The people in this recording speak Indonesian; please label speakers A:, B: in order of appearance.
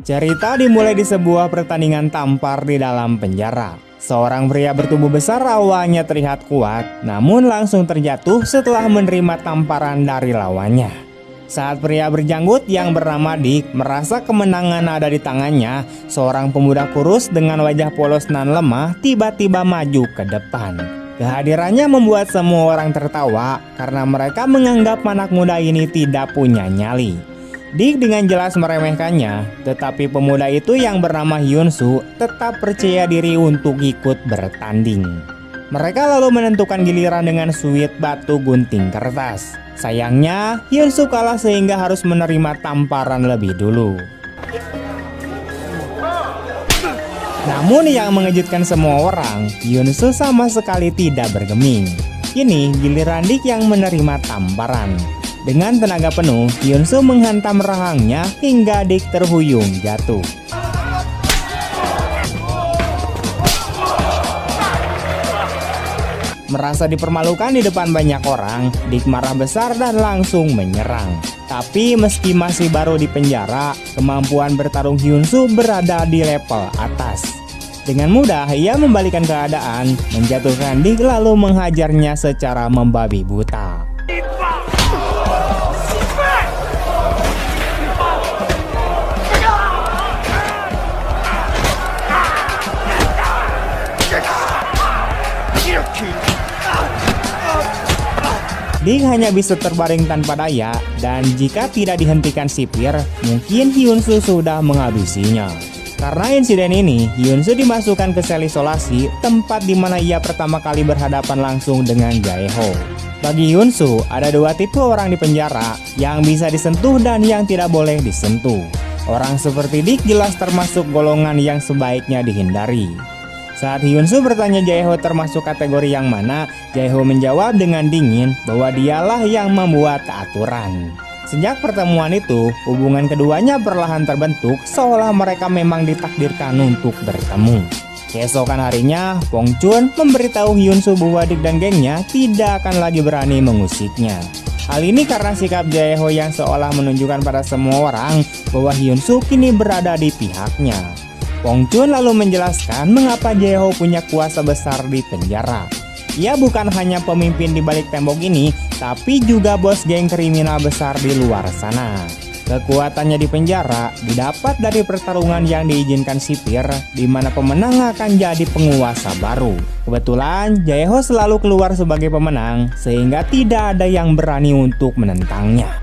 A: Cerita dimulai di sebuah pertandingan tampar di dalam penjara. Seorang pria bertubuh besar awalnya terlihat kuat, namun langsung terjatuh setelah menerima tamparan dari lawannya. Saat pria berjanggut yang bernama Dick merasa kemenangan ada di tangannya, seorang pemuda kurus dengan wajah polos dan lemah tiba-tiba maju ke depan. Kehadirannya membuat semua orang tertawa karena mereka menganggap anak muda ini tidak punya nyali. Dick dengan jelas meremehkannya, tetapi pemuda itu yang bernama Hyun-soo tetap percaya diri untuk ikut bertanding. Mereka lalu menentukan giliran dengan suit batu gunting kertas. Sayangnya, Hyun-soo kalah sehingga harus menerima tamparan lebih dulu. Namun yang mengejutkan semua orang, Hyun-soo sama sekali tidak bergeming. Kini giliran Dick yang menerima tamparan. Dengan tenaga penuh, Hyun-soo menghantam rahangnya hingga Dick terhuyung jatuh. Merasa dipermalukan di depan banyak orang, Dick marah besar dan langsung menyerang. Tapi meski masih baru di penjara, kemampuan bertarung Hyun-soo berada di level atas. Dengan mudah ia membalikan keadaan, menjatuhkan Dick lalu menghajarnya secara membabi buta. Dick hanya bisa terbaring tanpa daya, dan jika tidak dihentikan sipir, mungkin Hyun-soo sudah menghabisinya. Karena insiden ini, Hyun-soo dimasukkan ke sel isolasi, tempat di mana ia pertama kali berhadapan langsung dengan Jae-ho. Bagi Hyun-soo, ada dua tipe orang di penjara, yang bisa disentuh dan yang tidak boleh disentuh. Orang seperti Dick jelas termasuk golongan yang sebaiknya dihindari. Saat Hyun-soo bertanya Jae-ho termasuk kategori yang mana, Jae-ho menjawab dengan dingin bahwa dialah yang membuat aturan. Sejak pertemuan itu, hubungan keduanya perlahan terbentuk seolah mereka memang ditakdirkan untuk bertemu. Keesokan harinya, Bong Joon memberitahu Hyun-soo bahwa Dick dan gengnya tidak akan lagi berani mengusiknya. Hal ini karena sikap Jae-ho yang seolah menunjukkan pada semua orang bahwa Hyun-soo kini berada di pihaknya. Bong Joon lalu menjelaskan mengapa Jae-ho punya kuasa besar di penjara. Ia bukan hanya pemimpin di balik tembok ini, tapi juga bos geng kriminal besar di luar sana. Kekuatannya di penjara didapat dari pertarungan yang diizinkan sipir, di mana pemenang akan jadi penguasa baru. Kebetulan Jae-ho selalu keluar sebagai pemenang, sehingga tidak ada yang berani untuk menentangnya.